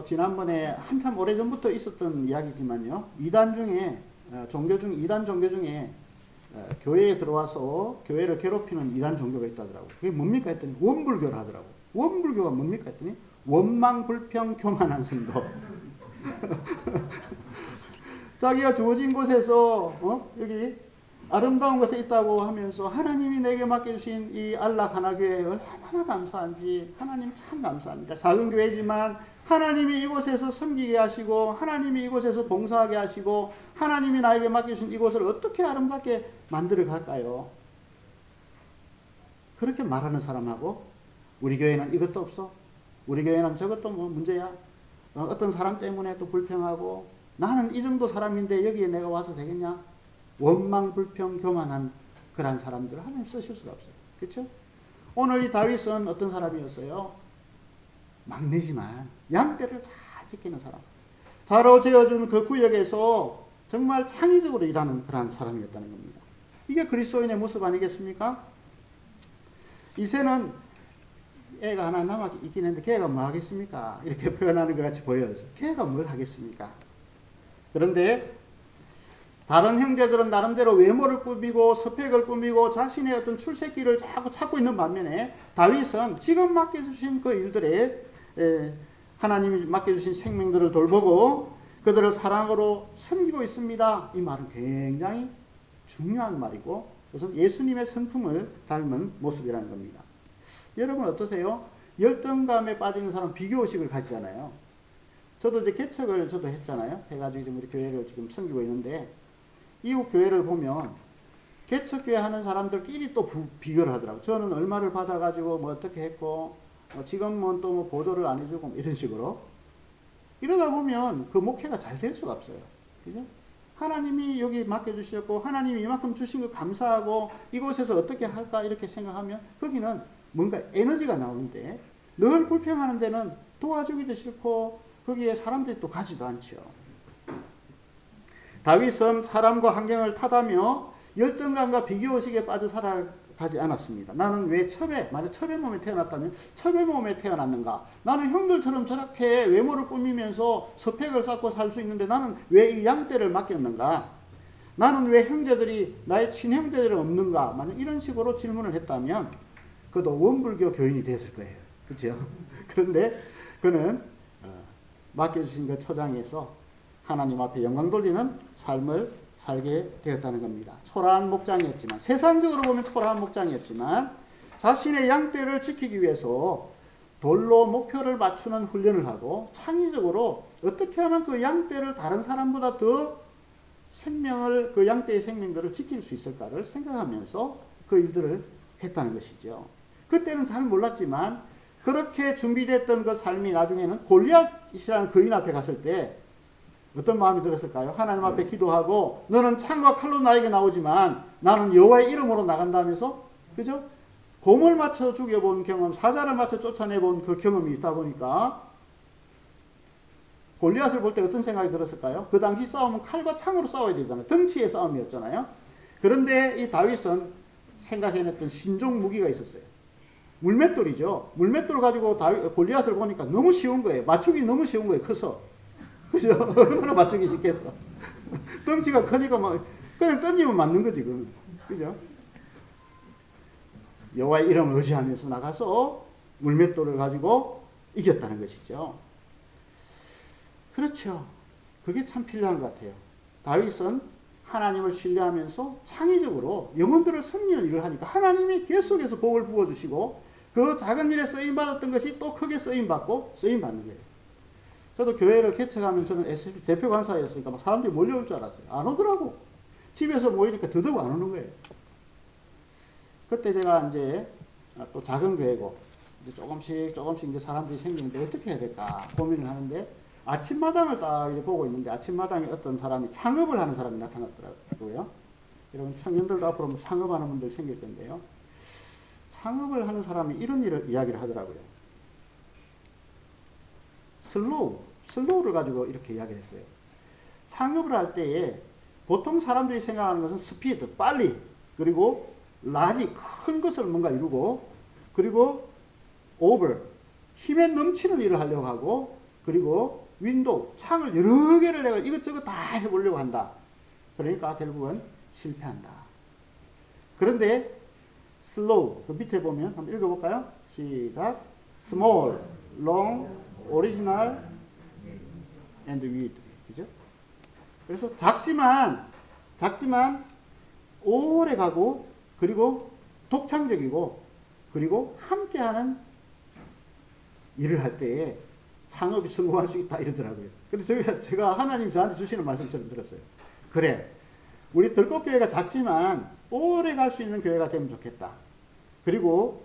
지난번에 한참 오래전부터 있었던 이야기지만요. 이단 중에 이단 종교 중에 교회에 들어와서 교회를 괴롭히는 이단 종교가 있다더라고요. 그게 뭡니까 했더니 원불교를 하더라고요. 원불교가 뭡니까 했더니 원망불평 교만한 성도. 자기가 주어진 곳에서 여기 아름다운 곳에 있다고 하면서 하나님이 내게 맡겨주신 이 안락 하나교회에 얼마나 감사한지 하나님 참 감사합니다. 작은 교회지만 하나님이 이곳에서 섬기게 하시고 하나님이 이곳에서 봉사하게 하시고 하나님이 나에게 맡겨주신 이곳을 어떻게 아름답게 만들어 갈까요? 그렇게 말하는 사람하고 우리 교회는 이것도 없어. 우리 교회는 저것도 문제야. 어떤 사람 때문에 또 불평하고 나는 이 정도 사람인데 여기에 내가 와서 되겠냐? 원망불평 교만한 그런 사람들을 하나님 쓰실 수가 없어요. 그렇죠? 오늘 이 다윗은 어떤 사람이었어요? 막내지만 양떼를 잘 지키는 사람. 자로 재어준 그 구역에서 정말 창의적으로 일하는 그런 사람이었다는 겁니다. 이게 그리스도인의 모습 아니겠습니까? 이새는 애가 하나 남아 있긴 했는데 걔가 뭐 하겠습니까? 이렇게 표현하는 것 같이 보여요. 걔가 뭘 하겠습니까? 그런데 다른 형제들은 나름대로 외모를 꾸미고 스펙을 꾸미고 자신의 어떤 출세기를 자꾸 찾고 있는 반면에 다윗은 지금 맡겨주신 그 일들에 하나님이 맡겨주신 생명들을 돌보고 그들을 사랑으로 섬기고 있습니다. 이 말은 굉장히 중요한 말이고 그것은 예수님의 성품을 닮은 모습이라는 겁니다. 여러분 어떠세요? 열등감에 빠지는 사람 비교의식을 가지잖아요. 저도 이제 개척을 저도 했잖아요. 해가지고 지금 우리 교회를 지금 섬기고 있는데 이웃 교회를 보면 개척교회 하는 사람들끼리 또 비교를 하더라고요. 저는 얼마를 받아가지고 뭐 어떻게 했고 지금은 또 뭐 보조를 안 해주고 이런 식으로 이러다 보면 그 목회가 잘 될 수가 없어요. 그죠? 하나님이 여기 맡겨주셨고 하나님이 이만큼 주신 거 감사하고 이곳에서 어떻게 할까 이렇게 생각하면 거기는 뭔가 에너지가 나오는데 늘 불평하는 데는 도와주기도 싫고 거기에 사람들이 또 가지도 않죠. 다윗은 사람과 환경을 탓하며 열등감과 비교의식에 빠져 살아가지 않았습니다. 나는 왜 첩의 몸에 태어났다면 첩의 몸에 태어났는가? 나는 형들처럼 저렇게 외모를 꾸미면서 스펙을 쌓고 살 수 있는데 나는 왜 이 양떼를 맡겼는가? 나는 왜 형제들이 나의 친형제들이 없는가? 만약 이런 식으로 질문을 했다면 그도 원불교 교인이 됐을 거예요. 그렇죠? 그런데 그는 맡겨주신 그 처장에서 하나님 앞에 영광 돌리는 삶을 살게 되었다는 겁니다. 초라한 목장이었지만 세상적으로 보면 초라한 목장이었지만 자신의 양떼를 지키기 위해서 돌로 목표를 맞추는 훈련을 하고 창의적으로 어떻게 하면 그 양떼를 다른 사람보다 더 생명을 그 양떼의 생명들을 지킬 수 있을까를 생각하면서 그 일들을 했다는 것이죠. 그때는 잘 몰랐지만 그렇게 준비됐던 그 삶이 나중에는 골리앗이라는 거인 앞에 갔을 때 어떤 마음이 들었을까요? 하나님 앞에 기도하고 너는 창과 칼로 나에게 나오지만 나는 여호와의 이름으로 나간다면서 그죠? 곰을 맞춰 죽여본 경험, 사자를 맞춰 쫓아내본 그 경험이 있다 보니까 골리앗을 볼 때 어떤 생각이 들었을까요? 그 당시 싸움은 칼과 창으로 싸워야 되잖아요. 덩치의 싸움이었잖아요. 그런데 이 다윗은 생각해냈던 신종 무기가 있었어요. 물맷돌이죠. 물맷돌 가지고 골리앗을 보니까 너무 쉬운 거예요. 맞추기 너무 쉬운 거예요. 커서. 그죠? 얼마나 맞추기 쉽겠어. 덩치가 크니까 막 그냥 던지면 맞는 거지. 그죠? 여호와의 이름을 의지하면서 나가서 물맷돌을 가지고 이겼다는 것이죠. 그렇죠. 그게 참 필요한 것 같아요. 다윗은 하나님을 신뢰하면서 창의적으로 영혼들을 섬기는 일을 하니까 하나님이 계속해서 복을 부어주시고 그 작은 일에 쓰임받았던 것이 또 크게 쓰임받고 쓰임받는 거예요. 저도 교회를 개척하면 저는 SCP 대표 간사였으니까 막 사람들이 몰려올 줄 알았어요. 안 오더라고. 집에서 모이니까 더더욱 안 오는 거예요. 그때 제가 이제 또 작은 교회고 이제 조금씩 이제 사람들이 생기는데 어떻게 해야 될까 고민을 하는데 아침마당을 딱 이렇게 보고 있는데 아침마당에 어떤 사람이 창업을 하는 사람이 나타났더라고요. 여러분 청년들도 앞으로 뭐 창업하는 분들 생길 건데요. 창업을 하는 사람이 이런 이야기를 하더라고요. 슬로우를 가지고 이렇게 이야기를 했어요. 창업을 할 때에 보통 사람들이 생각하는 것은 스피드, 빨리, 그리고 라지, 큰 것을 뭔가 이루고, 그리고 오버, 힘에 넘치는 일을 하려고 하고, 그리고 윈도우, 창을 여러 개를 내가 이것저것 다 해보려고 한다. 그러니까 결국은 실패한다. 그런데 슬로우, 그 밑에 보면 한번 읽어볼까요? 시작. Small, long, original, and weed. 그죠? 그래서 작지만 오래 가고 그리고 독창적이고 그리고 함께하는 일을 할 때에 창업이 성공할 수 있다 이러더라고요. 그래서 제가 하나님 저한테 주시는 말씀처럼 들었어요. 그래, 우리 들꽃교회가 작지만 오래 갈 수 있는 교회가 되면 좋겠다. 그리고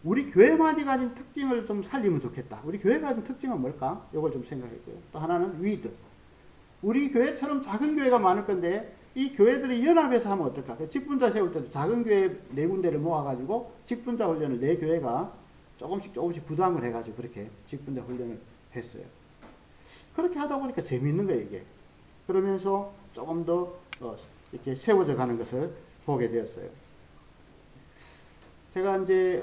우리 교회만이 가진 특징을 좀 살리면 좋겠다. 우리 교회가 가진 특징은 뭘까? 이걸 좀 생각했고요. 또 하나는 위드. 우리 교회처럼 작은 교회가 많을 건데 이 교회들이 연합해서 하면 어떨까? 직분자 세울 때도 작은 교회 4군데를 모아가지고 직분자 훈련을 4교회가 조금씩 부담을 해가지고 그렇게 직분자 훈련을 했어요. 그렇게 하다 보니까 재미있는 거예요, 이게. 그러면서 조금 더 이렇게 세워져 가는 것을 보게 되었어요. 제가 이제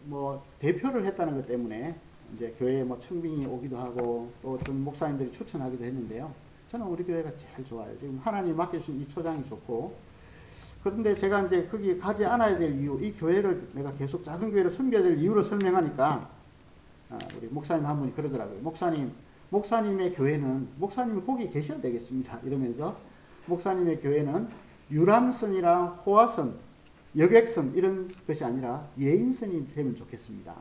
뭐 대표를 했다는 것 때문에 이제 교회에 뭐 청빙이 오기도 하고 또 어떤 목사님들이 추천하기도 했는데요. 저는 우리 교회가 제일 좋아요. 지금 하나님 맡겨주신 이 초장이 좋고. 그런데 제가 이제 거기 가지 않아야 될 이유, 이 교회를 내가 계속 작은 교회를 섬겨야 될 이유를 설명하니까 우리 목사님 한 분이 그러더라고요. 목사님의 교회는 목사님이 거기 계셔야 되겠습니다. 이러면서 목사님의 교회는 유람선이나 호화선, 여객선 이런 것이 아니라 예인선이 되면 좋겠습니다.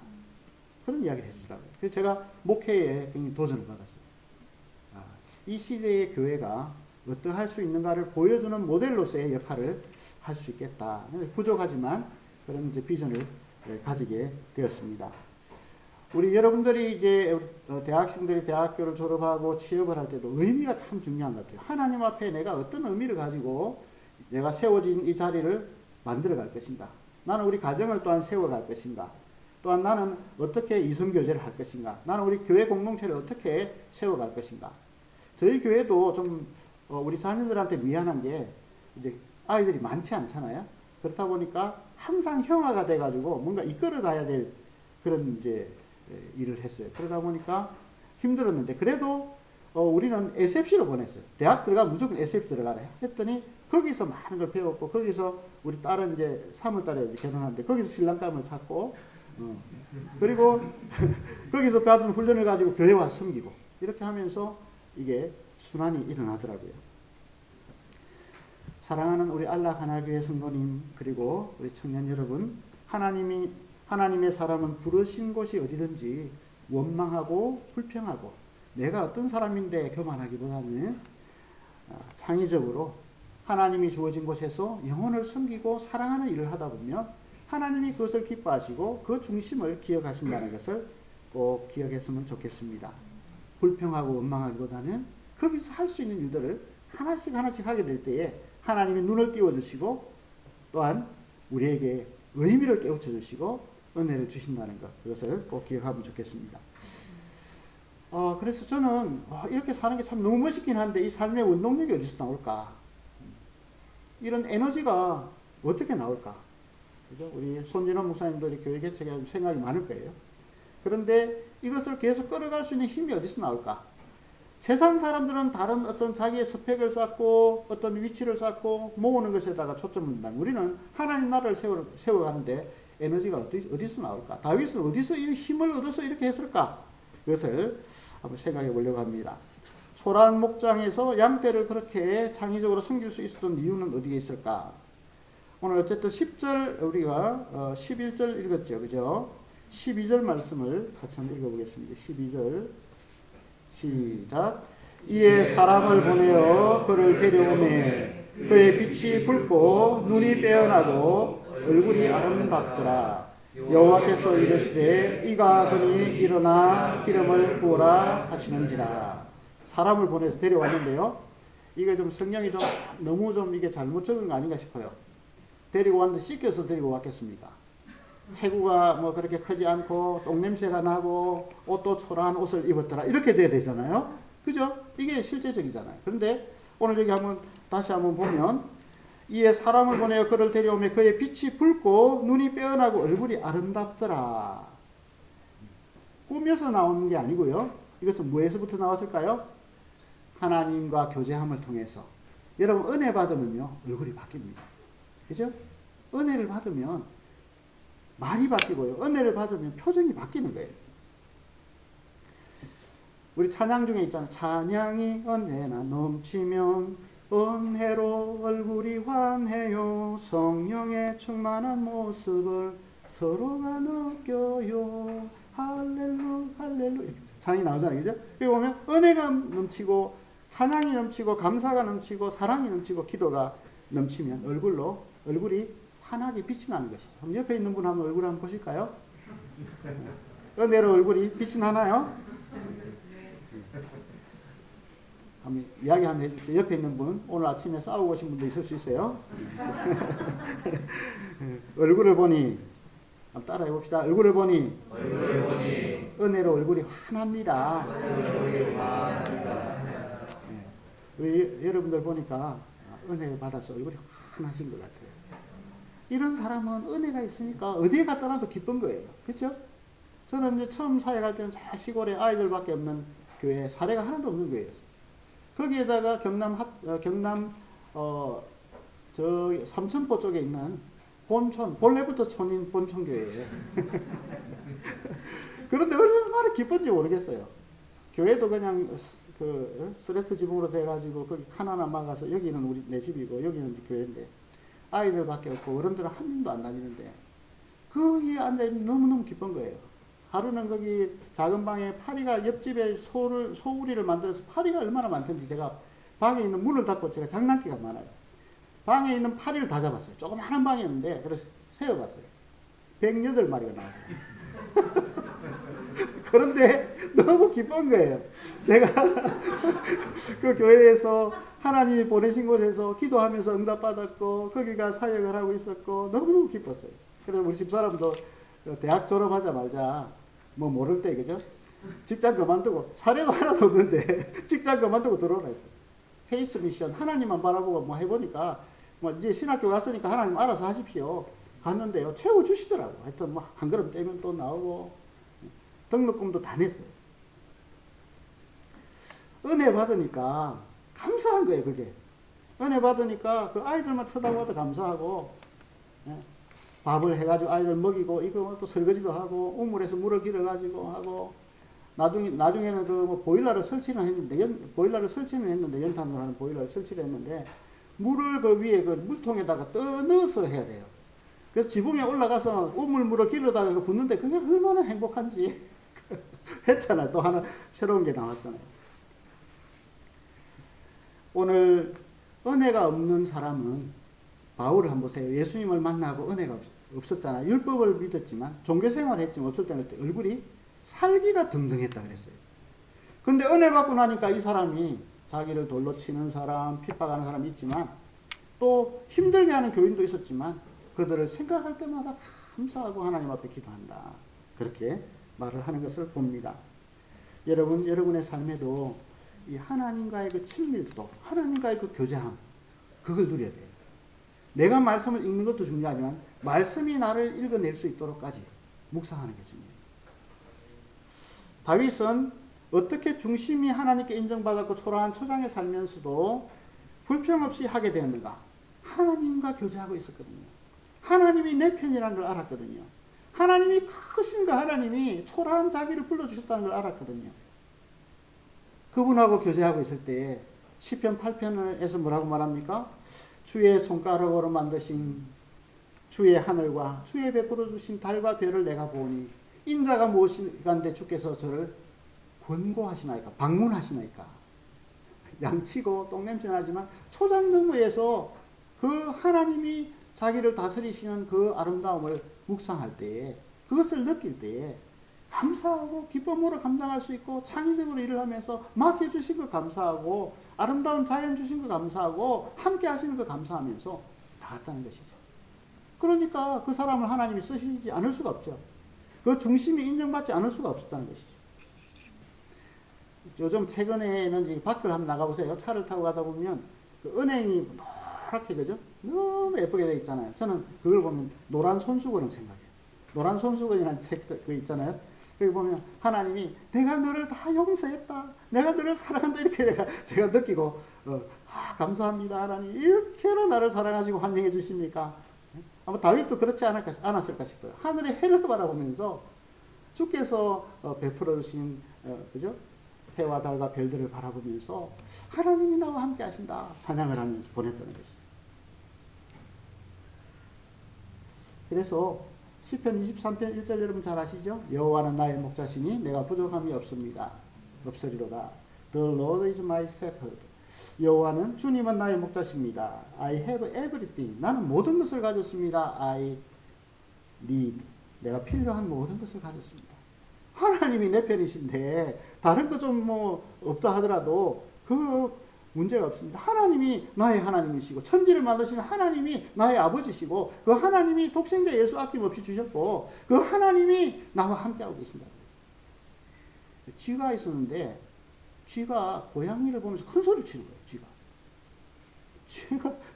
그런 이야기를 해주더라고요. 그래서 제가 목회에 굉장히 도전을 받았어요. 이 시대의 교회가 어떠할 수 있는가를 보여주는 모델로서의 역할을 할 수 있겠다. 부족하지만 그런 이제 비전을 가지게 되었습니다. 우리 여러분들이 이제 대학생들이 대학교를 졸업하고 취업을 할 때도 의미가 참 중요한 것 같아요. 하나님 앞에 내가 어떤 의미를 가지고 내가 세워진 이 자리를 만들어 갈 것인가. 나는 우리 가정을 또한 세워갈 것인가. 또한 나는 어떻게 이성교제를 할 것인가. 나는 우리 교회 공동체를 어떻게 세워갈 것인가. 저희 교회도 좀 우리 자녀들한테 미안한 게 이제 아이들이 많지 않잖아요. 그렇다 보니까 항상 형아가 돼가지고 뭔가 이끌어 가야 될 그런 이제 일을 했어요. 그러다 보니까 힘들었는데 그래도 우리는 SFC로 보냈어요. 대학 들어가 무조건 SF 들어가라 했더니 거기서 많은 걸 배웠고 거기서 우리 딸은 이제 3월달에 결혼하는데 거기서 신랑감을 찾고 그리고 거기서 받은 훈련을 가지고 교회 와서 섬기고 이렇게 하면서 이게 순환이 일어나더라고요. 사랑하는 우리 안락 하나교회 성도님 그리고 우리 청년 여러분, 하나님이 하나님의 사람은 부르신 곳이 어디든지 원망하고 불평하고 내가 어떤 사람인데 교만하기보다는 창의적으로 하나님이 주어진 곳에서 영혼을 섬기고 사랑하는 일을 하다 보면 하나님이 그것을 기뻐하시고 그 중심을 기억하신다는 것을 꼭 기억했으면 좋겠습니다. 불평하고 원망하기보다는 거기서 할 수 있는 일들을 하나씩 하게 될 때에 하나님이 눈을 띄워주시고 또한 우리에게 의미를 깨우쳐 주시고 은혜를 주신다는 것, 그것을 꼭 기억하면 좋겠습니다. 그래서 저는 이렇게 사는 게 참 너무 멋있긴 한데 이 삶의 원동력이 어디서 나올까? 이런 에너지가 어떻게 나올까? 그죠? 우리 손진원 목사님들이 교회 개척에 생각이 많을 거예요. 그런데 이것을 계속 끌어갈 수 있는 힘이 어디서 나올까? 세상 사람들은 다른 어떤 자기의 스펙을 쌓고 어떤 위치를 쌓고 모으는 것에다가 초점을 둔다. 우리는 하나님 나라를 세워가는데 에너지가 어디서 나올까? 다윗은 어디서 이 힘을 얻어서 이렇게 했을까? 그것을 한번 생각해 보려고 합니다. 초라한 목장에서 양떼를 그렇게 창의적으로 섬길 수 있었던 이유는 어디에 있을까? 오늘 어쨌든 10절 우리가 11절 읽었죠. 그죠? 12절 말씀을 같이 한번 읽어보겠습니다. 12절 시작. 이에 사람을 보내어 그를 데려오매 그의 빛이 붉고 눈이 빼어나고 얼굴이 아름답더라. 여호와께서 이르시되 이가 그니 일어나 기름을 부으라 하시는지라. 사람을 보내서 데려왔는데요. 이게 좀 성경이 좀 너무 좀 이게 잘못 적은 거 아닌가 싶어요. 데리고 왔는데 씻겨서 데리고 왔겠습니까? 체구가 뭐 그렇게 크지 않고 똥냄새가 나고 옷도 초라한 옷을 입었더라 이렇게 돼야 되잖아요. 그죠? 이게 실제적이잖아요. 그런데 오늘 여기 다시 한번 보면 이에 사람을 보내어 그를 데려오며 그의 빛이 붉고 눈이 빼어나고 얼굴이 아름답더라. 꾸며서 나오는 게 아니고요. 이것은 뭐에서부터 나왔을까요? 하나님과 교제함을 통해서. 여러분 은혜 받으면요 얼굴이 바뀝니다. 그죠? 은혜를 받으면 말이 바뀌고요. 은혜를 받으면 표정이 바뀌는 거예요. 우리 찬양 중에 있잖아요. 찬양이 언제나 넘치면 은혜로 얼굴이 환해요. 성령의 충만한 모습을 서로가 느껴요. 할렐루 할렐루 이렇게 찬양이 나오잖아요. 그죠? 여기 보면 은혜가 넘치고 찬양이 넘치고 감사가 넘치고 사랑이 넘치고 기도가 넘치면 얼굴이 환하게 빛이 나는 것이죠. 그럼 옆에 있는 분 한번 얼굴 한번 보실까요? 은혜로 얼굴이 빛이 나나요? 한번 이야기 한번 해주세요. 옆에 있는 분 오늘 아침에 싸우고 오신 분도 있을 수 있어요. 얼굴을 보니 한번 따라해 봅시다. 얼굴을 보니 은혜로 얼굴이 환합니다. 우리 여러분들 보니까 은혜 받아서 얼굴이 환하신 것 같아요. 이런 사람은 은혜가 있으니까 어디에 갖다 놔도 기쁜 거예요. 그렇죠? 저는 이제 처음 사회 갈 때는 저 시골에 아이들밖에 없는 교회 사례가 하나도 없는 교회였어요. 거기에다가 경남 저 삼천포 쪽에 있는 본촌 본래부터 촌인 본촌교회예요. 그런데 얼마나 기쁜지 모르겠어요. 교회도 그냥 그 스레트 지붕으로 돼가지고 거기 칸 하나 막아서 여기는 내 집이고 여기는 교회인데 아이들밖에 없고 어른들은 한 명도 안 다니는데 거기에 앉아있는 너무너무 기쁜 거예요. 하루는 거기 작은 방에 파리가 옆집에 소우리를 만들어서 파리가 얼마나 많던지 제가 방에 있는 문을 닫고 제가 장난기가 많아요. 방에 있는 파리를 다 잡았어요. 조그마한 방이었는데 그래서 세어봤어요. 108마리가 나왔어요. 그런데 너무 기쁜 거예요. 제가 그 교회에서 하나님이 보내신 곳에서 기도하면서 응답받았고 거기가 사역을 하고 있었고 너무너무 기뻤어요. 그래서 우리 집사람도 대학 졸업하자마자 뭐 모를 때 그죠? 직장 그만두고 사례도 하나도 없는데 직장 그만두고 들어오라 했어요. 페이스 미션 하나님만 바라보고 뭐 해보니까 뭐 이제 신학교 갔으니까 하나님 알아서 하십시오. 갔는데요 채워주시더라고. 하여튼 뭐 한 걸음 떼면 또 나오고 등록금도 다 냈어요. 은혜 받으니까 감사한 거예요, 그게. 은혜 받으니까 그 아이들만 쳐다봐도 감사하고, 예, 밥을 해가지고 아이들 먹이고, 이거 또 설거지도 하고, 우물에서 물을 길어가지고 하고, 나중에는 그 뭐 보일러를 설치는 했는데, 연탄으로 하는 보일러를 설치를 했는데, 물을 그 위에 그 물통에다가 넣어서 해야 돼요. 그래서 지붕에 올라가서 우물물을 길어다가 붓는데 그게 얼마나 행복한지 했잖아요. 또 하나 새로운 게 나왔잖아요. 오늘 은혜가 없는 사람은 바울을 한번 보세요. 예수님을 만나고 은혜가 없었잖아요. 율법을 믿었지만 종교생활을 했지만 없을 때는 얼굴이 살기가 등등했다 그랬어요. 근데 은혜 받고 나니까 이 사람이 자기를 돌로 치는 사람, 핍박하는 사람이 있지만 또 힘들게 하는 교인도 있었지만 그들을 생각할 때마다 감사하고 하나님 앞에 기도한다. 그렇게 말을 하는 것을 봅니다. 여러분, 여러분의 삶에도 이 하나님과의 그 친밀도, 하나님과의 그 교제함, 그걸 누려야 돼요. 내가 말씀을 읽는 것도 중요하지만 말씀이 나를 읽어낼 수 있도록까지 묵상하는 게 중요해요. 다윗은 어떻게 중심이 하나님께 인정받았고 초라한 초장에 살면서도 불평 없이 하게 되었는가? 하나님과 교제하고 있었거든요. 하나님이 내 편이라는 걸 알았거든요. 하나님이 크신 그 하나님이 초라한 자기를 불러주셨다는 걸 알았거든요. 그분하고 교제하고 있을 때 시편 8편에서 뭐라고 말합니까? 주의 손가락으로 만드신 주의 하늘과 주의 베풀어 주신 달과 별을 내가 보니 인자가 무엇인가인데 주께서 저를 권고하시나이까, 방문하시나이까. 양치고 똥냄새 나지만 초장너머에서 그 하나님이 자기를 다스리시는 그 아름다움을 묵상할 때에, 그것을 느낄 때에 감사하고 기쁨으로 감당할 수 있고, 창의적으로 일을 하면서 맡겨주신 거 감사하고, 아름다운 자연 주신 거 감사하고, 함께 하시는 거 감사하면서 나갔다는 것이죠. 그러니까 그 사람을 하나님이 쓰시지 않을 수가 없죠. 그 중심이 인정받지 않을 수가 없었다는 것이죠. 요즘 최근에는 밖을 한번 나가보세요. 차를 타고 가다 보면 그 은행이 노랗게, 그죠? 너무 예쁘게 되어 있잖아요. 저는 그걸 보면 노란 손수건을 생각해요. 노란 손수건이라는 책 그 있잖아요. 거기 보면 하나님이 내가 너를 다 용서했다, 내가 너를 사랑한다, 이렇게 제가 느끼고 감사합니다 하나님, 이렇게나 나를 사랑하시고 환영해 주십니까? 아마 다윗도 그렇지 않았을까 싶어요. 하늘의 해를 바라보면서 주께서 베풀어 주신 그죠? 해와 달과 별들을 바라보면서 하나님이 나와 함께 하신다 찬양을 하면서 보냈다는 것이죠. 그래서 시편 23편 1절 여러분 잘 아시죠? 여호와는 나의 목자시니 내가 부족함이 없으리로다. The Lord is my shepherd. 여호와는, 주님은 나의 목자십니다. I have everything. 나는 모든 것을 가졌습니다. I need. 내가 필요한 모든 것을 가졌습니다. 하나님이 내 편이신데 다른 거 좀 뭐 없다 하더라도 그 문제가 없습니다. 하나님이 나의 하나님이시고 천지를 만드신 하나님이 나의 아버지시고 그 하나님이 독생자 예수 아낌없이 주셨고 그 하나님이 나와 함께하고 계신다. 쥐가 있었는데 쥐가 고양이를 보면서 큰 소리를 치는 거예요.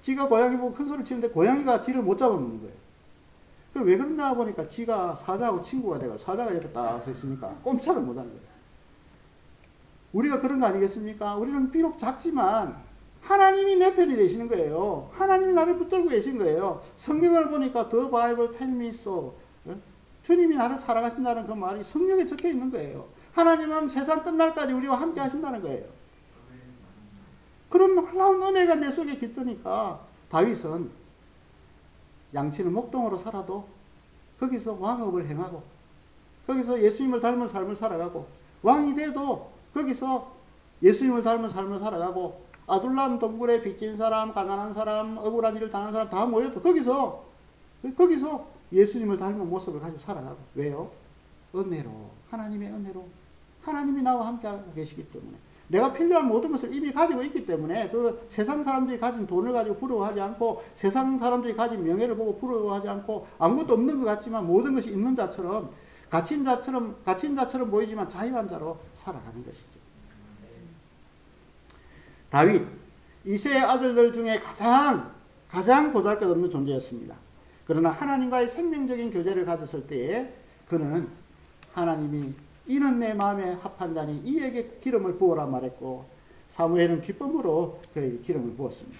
쥐가 고양이 보고 큰 소리를 치는데 고양이가 쥐를 못 잡아먹는 거예요. 그럼 왜 그러나 보니까 쥐가 사자하고 친구가 돼가지고 사자가 옆에 딱 서 있으니까 꼼짝을 못 하는 거예요. 우리가 그런 거 아니겠습니까? 우리는 비록 작지만 하나님이 내 편이 되시는 거예요. 하나님이 나를 붙들고 계신 거예요. 성경을 보니까 The Bible tell me so. 주님이 나를 사랑하신다는 그 말이 성경에 적혀 있는 거예요. 하나님은 세상 끝날까지 우리와 함께 하신다는 거예요. 그런 놀라운 은혜가 내 속에 깃드니까 다윗은 양치는 목동으로 살아도 거기서 왕업을 행하고 거기서 예수님을 닮은 삶을 살아가고 왕이 돼도 거기서 예수님을 닮은 삶을 살아가고 아둘람 동굴에 빚진 사람, 가난한 사람, 억울한 일을 당한 사람 다 모여도 거기서 예수님을 닮은 모습을 가지고 살아가고. 왜요? 은혜로, 하나님의 은혜로, 하나님이 나와 함께 계시기 때문에, 내가 필요한 모든 것을 이미 가지고 있기 때문에 그 세상 사람들이 가진 돈을 가지고 부러워하지 않고 세상 사람들이 가진 명예를 보고 부러워하지 않고 아무것도 없는 것 같지만 모든 것이 있는 자처럼 갇힌 자처럼 보이지만 자유한 자로 살아가는 것이죠. 다윗, 이새의 아들들 중에 가장 보잘것없는 존재였습니다. 그러나 하나님과의 생명적인 교제를 가졌을 때에 그는 하나님이 이는 내 마음에 합한 자니 이에게 기름을 부어라 말했고 사무엘은 기쁨으로 그에게 기름을 부었습니다.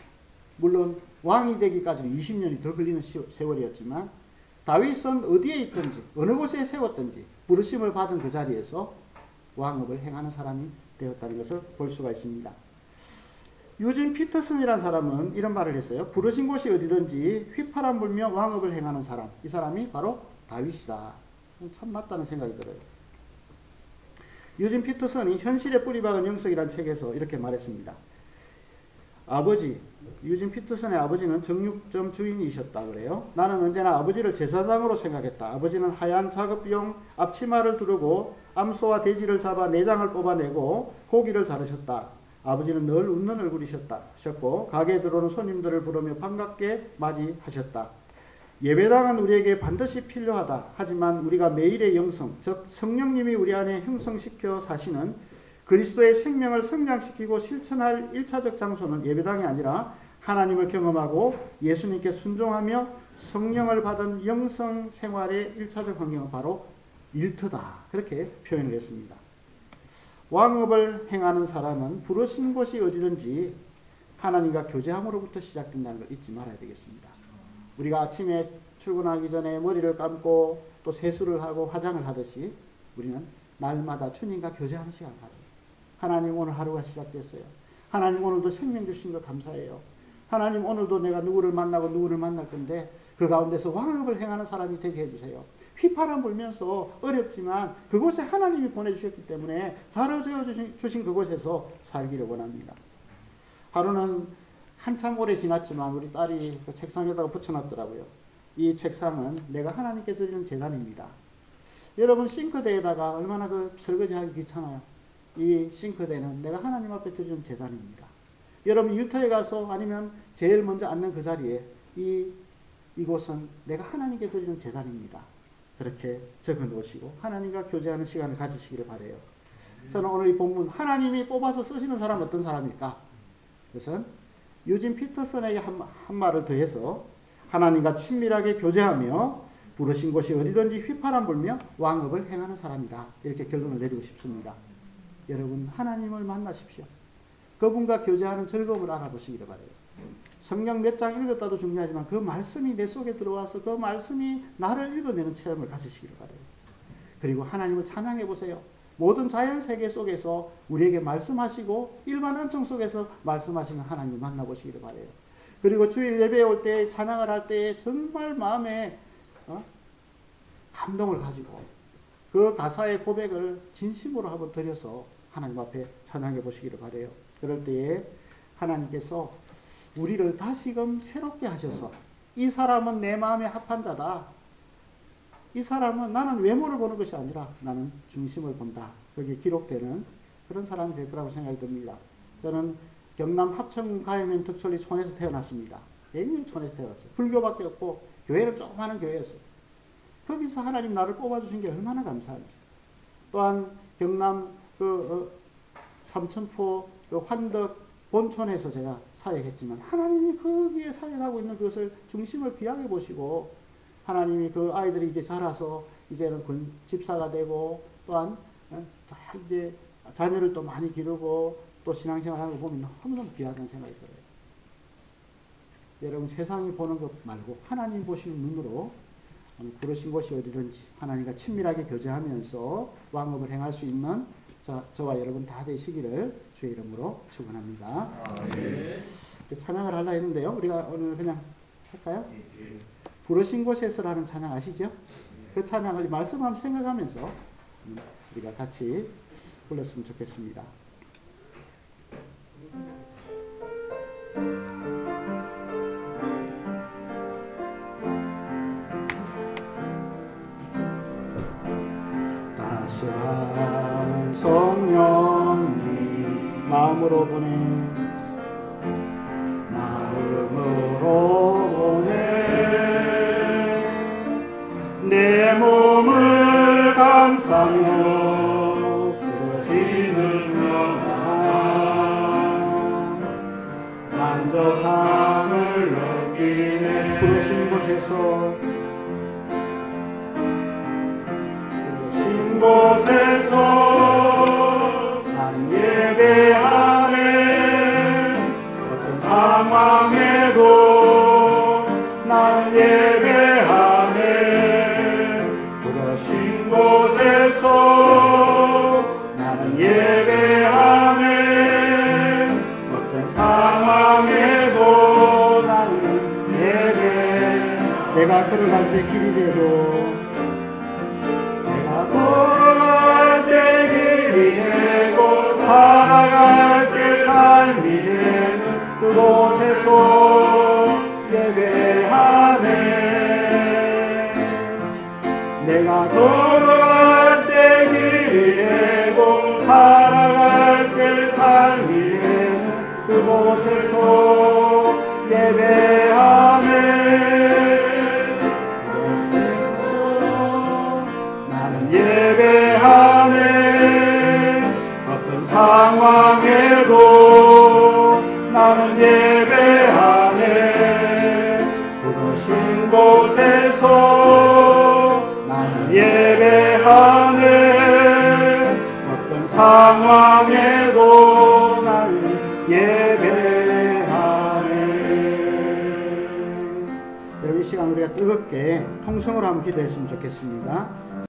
물론 왕이 되기까지는 20년이 더 걸리는 세월이었지만 다윗은 어디에 있든지 어느 곳에 세웠든지 부르심을 받은 그 자리에서 왕업을 행하는 사람이 되었다는 것을 볼 수가 있습니다. 유진 피터슨이라는 사람은 이런 말을 했어요. 부르신 곳이 어디든지 휘파람 불며 왕업을 행하는 사람. 이 사람이 바로 다윗이다. 참 맞다는 생각이 들어요. 유진 피터슨이 현실에 뿌리박은 영성이라는 책에서 이렇게 말했습니다. 유진 피터슨의 아버지는 정육점 주인이셨다 그래요. 나는 언제나 아버지를 제사장으로 생각했다. 아버지는 하얀 작업용 앞치마를 두르고 암소와 돼지를 잡아 내장을 뽑아내고 고기를 자르셨다. 아버지는 늘 웃는 얼굴이셨고 가게에 들어오는 손님들을 부르며 반갑게 맞이하셨다. 예배당은 우리에게 반드시 필요하다. 하지만 우리가 매일의 영성, 즉 성령님이 우리 안에 형성시켜 사시는 그리스도의 생명을 성장시키고 실천할 1차적 장소는 예배당이 아니라 하나님을 경험하고 예수님께 순종하며 성령을 받은 영성 생활의 1차적 환경은 바로 일터다. 그렇게 표현을 했습니다. 왕업을 행하는 사람은 부르신 곳이 어디든지 하나님과 교제함으로부터 시작된다는 걸 잊지 말아야 되겠습니다. 우리가 아침에 출근하기 전에 머리를 감고 또 세수를 하고 화장을 하듯이 우리는 날마다 주님과 교제하는 시간을 가져요. 하나님 오늘 하루가 시작됐어요. 하나님 오늘도 생명 주신 거 감사해요. 하나님 오늘도 내가 누구를 만나고 누구를 만날 건데 그 가운데서 왕업을 행하는 사람이 되게 해주세요. 휘파람 불면서 어렵지만 그곳에 하나님이 보내주셨기 때문에 자르져 주신 그곳에서 살기를 원합니다. 하루는 한참 오래 지났지만 우리 딸이 그 책상에다가 붙여놨더라고요. 이 책상은 내가 하나님께 드리는 제단입니다. 여러분 싱크대에다가 얼마나 그 설거지하기 귀찮아요. 이 싱크대는 내가 하나님 앞에 드리는 제단입니다. 여러분 일터에 가서 아니면 제일 먼저 앉는 그 자리에 이곳은 내가 하나님께 드리는 제단입니다. 그렇게 적어 놓으시고 하나님과 교제하는 시간을 가지시기를 바라요. 저는 오늘 이 본문 하나님이 뽑아서 쓰시는 사람은 어떤 사람일까? 그것은 유진 피터슨에게 한 말을 더해서 하나님과 친밀하게 교제하며 부르신 곳이 어디든지 휘파람 불며 왕업을 행하는 사람이다. 이렇게 결론을 내리고 싶습니다. 여러분 하나님을 만나십시오. 그분과 교제하는 즐거움을 알아보시기를 바라요. 성경 몇 장 읽었다도 중요하지만 그 말씀이 내 속에 들어와서 그 말씀이 나를 읽어내는 체험을 가지시기를 바라요. 그리고 하나님을 찬양해 보세요. 모든 자연 세계 속에서 우리에게 말씀하시고 일반 은총 속에서 말씀하시는 하나님을 만나보시기를 바라요. 그리고 주일 예배에 올 때 찬양을 할 때 정말 마음에 감동을 가지고 그 가사의 고백을 진심으로 한번 드려서 하나님 앞에 찬양해 보시기를 바라요. 그럴 때에 하나님께서 우리를 다시금 새롭게 하셔서 이 사람은 내 마음에 합한 자다. 이 사람은 나는 외모를 보는 것이 아니라 나는 중심을 본다. 거기에 기록되는 그런 사람이 될 거라고 생각이 듭니다. 저는 경남 합천 가야면 덕천리 촌에서 태어났습니다. 굉장히 촌에서 태어났어요. 불교밖에 없고 교회는 조그마한 교회였어요. 거기서 하나님 나를 뽑아주신 게 얼마나 감사한지. 또한 경남 삼천포 환덕 본촌에서 제가 사역했지만 하나님이 거기에 사역하고 있는 그것을 중심을 귀하게 보시고 하나님이 그 아이들이 이제 자라서 이제는 집사가 되고 또한 이제 자녀를 또 많이 기르고 또 신앙생활하는 거 보면 너무너무 귀하다는 생각이 들어요. 여러분 세상이 보는 것 말고 하나님 보시는 눈으로 그러신 곳이 어디든지 하나님과 친밀하게 교제하면서 왕업을 행할 수 있는 저와 여러분 다 되시기를 주의 이름으로 축원합니다. 네. 찬양을 하려 했는데요. 우리가 오늘 그냥 할까요? 부르신 곳에서라는 찬양 아시죠? 그 찬양을 말씀하면 생각하면서 우리가 같이 불렀으면 좋겠습니다. 다시한 성령님 마음으로 보내 내 몸을 감싸며 부르시는 만족함을 느끼네. 부르신 곳에서 나는 예배하네. 어떤 상황에도 나는 예배하네. 부르신 곳에서 나는 예배하네. 어떤 상황에도 걸어갈 때 길이 되고 내가 걸어갈 때 길이 되고 살아갈 때 삶이 되는 그곳에서 예배하네. 내가 걸어갈 때 길이 되고 살아갈 때 삶이 되는 그곳에서 예배하네. 나는 예배하네. 어떤 상황에도 나는 예배하네. 부르신 곳에서 나는 예배하네. 어떤 상황에도 나는 예배하네. 여러분 이 시간 우리가 뜨겁게 통성으로 한번 기도했으면 좋겠습니다.